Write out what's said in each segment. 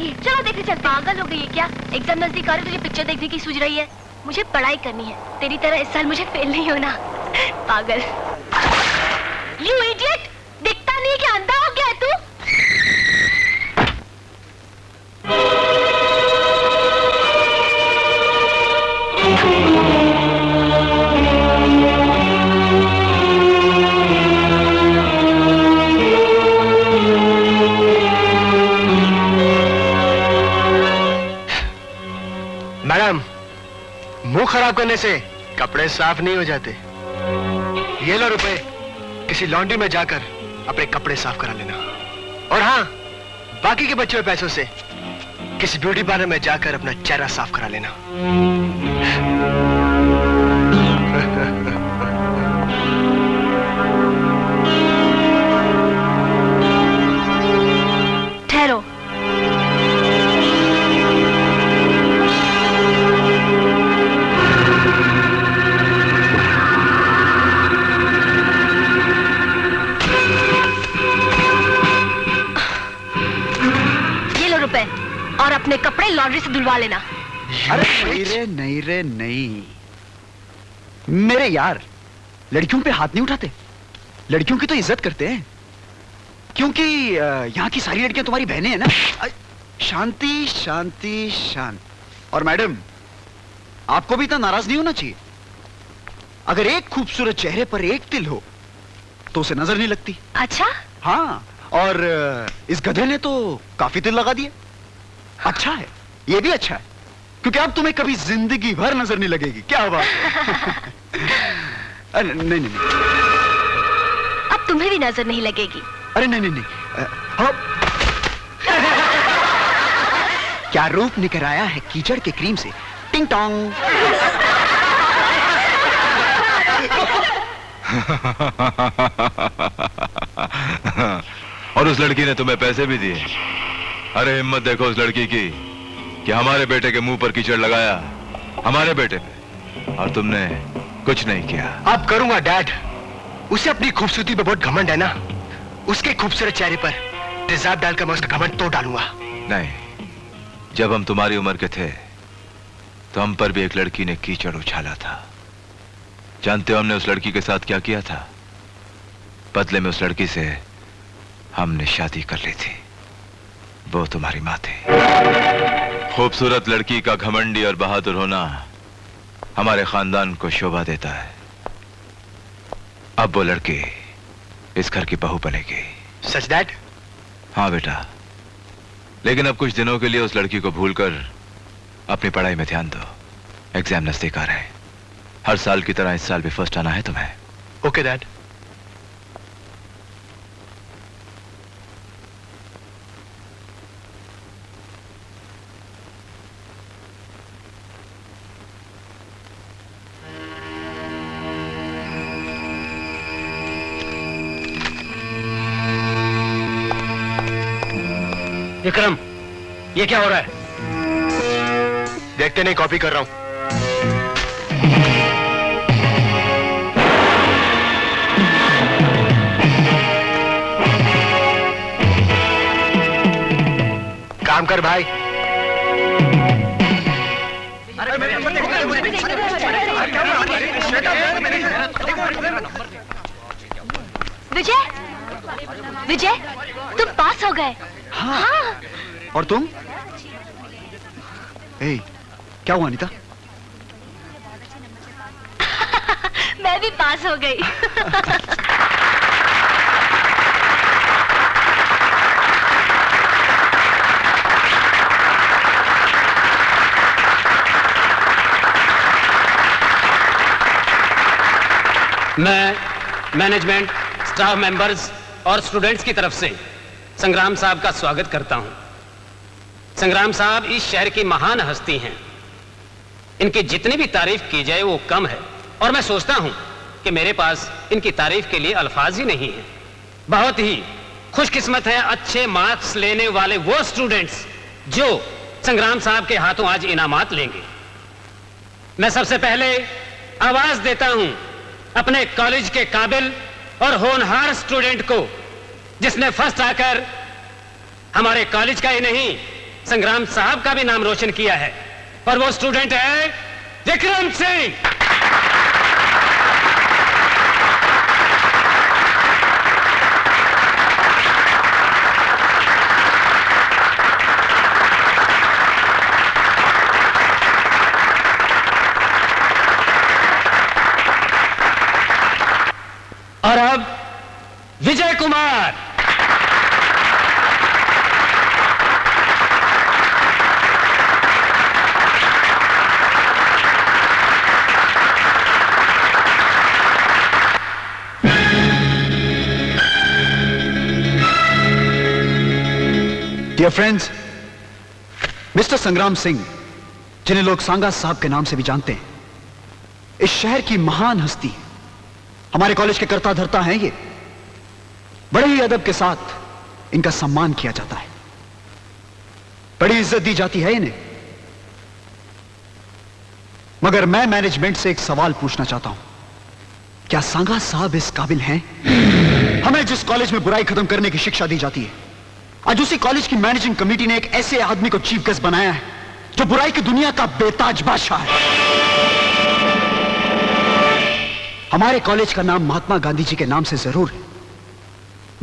देखिए, चलो देखने चलते। पागल हो गई है क्या? एग्जाम नजदीक आ रही, तुझे पिक्चर देखने की सूझ रही है? मुझे पढ़ाई करनी है, तेरी तरह इस साल मुझे फेल नहीं होना। पागल। You idiot! दिखता नहीं कि अंधा हो गया है तू? मैडम, मुंह खराब करने से कपड़े साफ नहीं हो जाते। ये लो रुपए, किसी लॉन्ड्री में जाकर अपने कपड़े साफ करा लेना। और हाँ, बाकी के बचे हुए पैसों से किसी ब्यूटी पार्लर में जाकर अपना चेहरा साफ करा लेना। ठहरो। और अपने कपड़े लॉन्ड्री से धुलवा लेना। अरे नहीं रे नहीं, मेरे यार लड़कियों पे हाथ नहीं उठाते, लड़कियों की तो इज्जत करते हैं, क्योंकि यहाँ की सारी लड़कियां तुम्हारी बहनें हैं ना। शांति शांति शांत। और मैडम, आपको भी इतना नाराज नहीं होना चाहिए। अगर एक खूबसूरत चेहरे पर एक तिल हो तो उसे नजर नहीं लगती। अच्छा? हाँ, और इस गधे ने तो काफी तिल लगा दिए। अच्छा है, ये भी अच्छा है, क्योंकि अब तुम्हें कभी जिंदगी भर नजर नहीं लगेगी। क्या बात है? नहीं नहीं नहीं, अब तुम्हें भी नजर नहीं लगेगी। अरे नहीं नहीं नहीं, क्या रूप निकल आया है कीचड़ के क्रीम से। टिंग टोंग। और उस लड़की ने तुम्हें पैसे भी दिए। अरे हिम्मत देखो उस लड़की की कि हमारे बेटे के मुंह पर कीचड़ लगाया, हमारे बेटे पे, और तुमने कुछ नहीं किया। अब करूंगा डैड। उसे अपनी खूबसूरती पे बहुत घमंड है ना, उसके खूबसूरत चेहरे पर तेजाब डालकर मैं उसका घमंड तोड़ डालूंगा। नहीं, जब हम तुम्हारी उम्र के थे तो हम पर भी एक लड़की ने कीचड़ उछाला था। जानते हो हमने उस लड़की के साथ क्या किया था? बदले में उस लड़की से हमने शादी कर ली थी। वो तुम्हारी माँ थी। खूबसूरत लड़की का घमंडी और बहादुर होना हमारे खानदान को शोभा देता है। अब वो लड़की इस घर की बहू बनेगी। सच डैड? हाँ बेटा, लेकिन अब कुछ दिनों के लिए उस लड़की को भूलकर अपनी पढ़ाई में ध्यान दो। एग्जाम नजदीक आ रहे हैं। हर साल की तरह इस साल भी फर्स्ट आना है तुम्हें। Okay dad. विक्रम, ये क्या हो रहा है? देखते नहीं, कॉपी कर रहा हूं। काम कर भाई। विजय, विजय, तुम पास हो गए। हाँ। और तुम? ए, क्या हुआ अनीता? मैं भी पास हो गई। मैं मैनेजमेंट, स्टाफ मेंबर्स और स्टूडेंट्स की तरफ से संग्राम साहब का स्वागत करता हूं। संग्राम साहब इस शहर की महान हस्ती हैं। इनकी जितनी भी तारीफ की जाए वो कम है, और मैं सोचता हूं कि मेरे पास इनकी तारीफ के लिए अल्फाज ही नहीं है। बहुत ही खुशकिस्मत है अच्छे मार्क्स लेने वाले वो स्टूडेंट्स जो संग्राम साहब के हाथों आज इनामात लेंगे। मैं सबसे पहले आवाज देता हूं अपने कॉलेज के काबिल और होनहार स्टूडेंट को, जिसने फर्स्ट आकर हमारे कॉलेज का ही नहीं संग्राम साहब का भी नाम रोशन किया है, पर वो स्टूडेंट है विक्रम सिंह। और अब Vijay Kumar. Dear friends, mister संग्राम सिंह, जिन्हें लोग सांगा साहब के नाम से भी जानते हैं, इस शहर की महान हस्ती, हमारे कॉलेज के कर्ता धर्ता हैं। ये बड़े ही अदब के साथ इनका सम्मान किया जाता है, बड़ी इज्जत दी जाती है इन्हें। मगर मैं मैनेजमेंट से एक सवाल पूछना चाहता हूं, क्या सांगा साहब इस काबिल हैं? हमें जिस कॉलेज में बुराई खत्म करने की शिक्षा दी जाती है, आज उसी कॉलेज की मैनेजिंग कमेटी ने एक ऐसे आदमी को चीफ गेस्ट बनाया है जो बुराई की दुनिया का बेताज बादशाह है। हमारे कॉलेज का नाम महात्मा गांधी जी के नाम से जरूर है,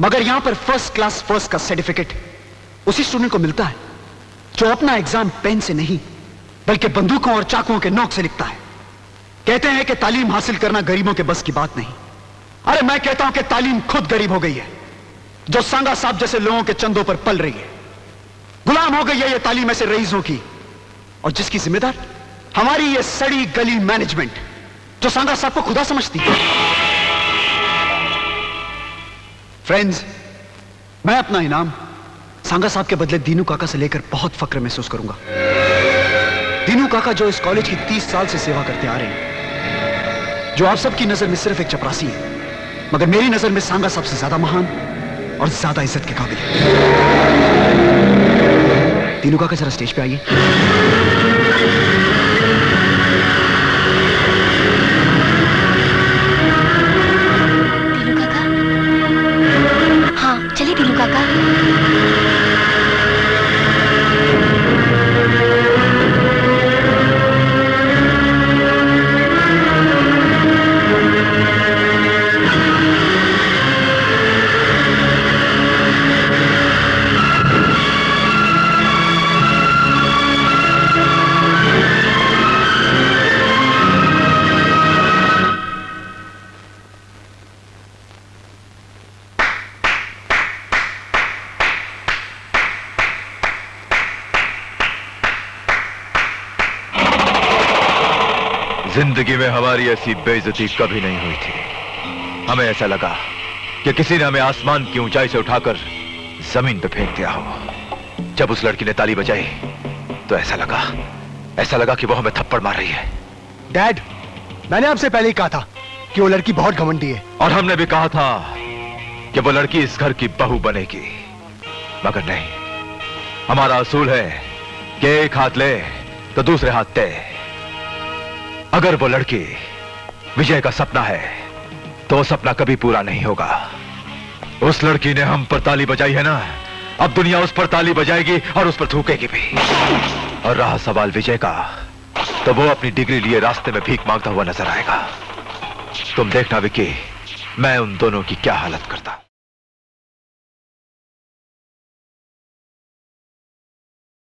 मगर यहां पर फर्स्ट क्लास फर्स्ट का सर्टिफिकेट उसी स्टूडेंट को मिलता है जो अपना एग्जाम पेन से नहीं बल्कि बंदूकों और चाकुओं के नोक से लिखता है। कहते हैं कि तालीम हासिल करना गरीबों के बस की बात नहीं। अरे मैं कहता हूं कि तालीम खुद गरीब हो गई है, जो सांगा साहब जैसे लोगों के चंदों पर पल रही है। गुलाम हो गई है ये तालीम ऐसे रईसों की, और जिसकी जिम्मेदार हमारी ये सड़ी गली मैनेजमेंट, जो सांगा साहब को खुदा समझती है। फ्रेंड्स, मैं अपना इनाम सांगा साहब के बदले दीनू काका से लेकर बहुत फक्र महसूस करूंगा। दीनू काका जो इस कॉलेज की 30 साल से सेवा करते आ रहे हैं, जो आप सबकी नजर में सिर्फ एक चपरासी है, मगर मेरी नजर में सांगा साहब से ज्यादा महान और ज्यादा इज्जत के काबिल है। दीनू काका जरा स्टेज पे आइए। दीनू काका, हाँ चलिए दीनू काका। जिंदगी में हमारी ऐसी बेइज्जती कभी नहीं हुई थी। हमें ऐसा लगा कि किसी ने हमें आसमान की ऊंचाई से उठाकर जमीन पे फेंक दिया हो। जब उस लड़की ने ताली बजाई तो ऐसा लगा कि वो हमें थप्पड़ मार रही है। डैड, मैंने आपसे पहले ही कहा था कि वो लड़की बहुत घमंडी है। और हमने भी कहा था कि वो लड़की इस घर की बहू बनेगी, मगर नहीं। हमारा असूल है कि एक हाथ ले तो दूसरे हाथ दे। अगर वो लड़की विजय का सपना है तो वो सपना कभी पूरा नहीं होगा। उस लड़की ने हम पर ताली बजाई है ना, अब दुनिया उस पर ताली बजाएगी और उस पर थूकेगी भी। और रहा सवाल विजय का, तो वो अपनी डिग्री लिए रास्ते में भीख मांगता हुआ नजर आएगा। तुम देखना विक्की, मैं उन दोनों की क्या हालत करता।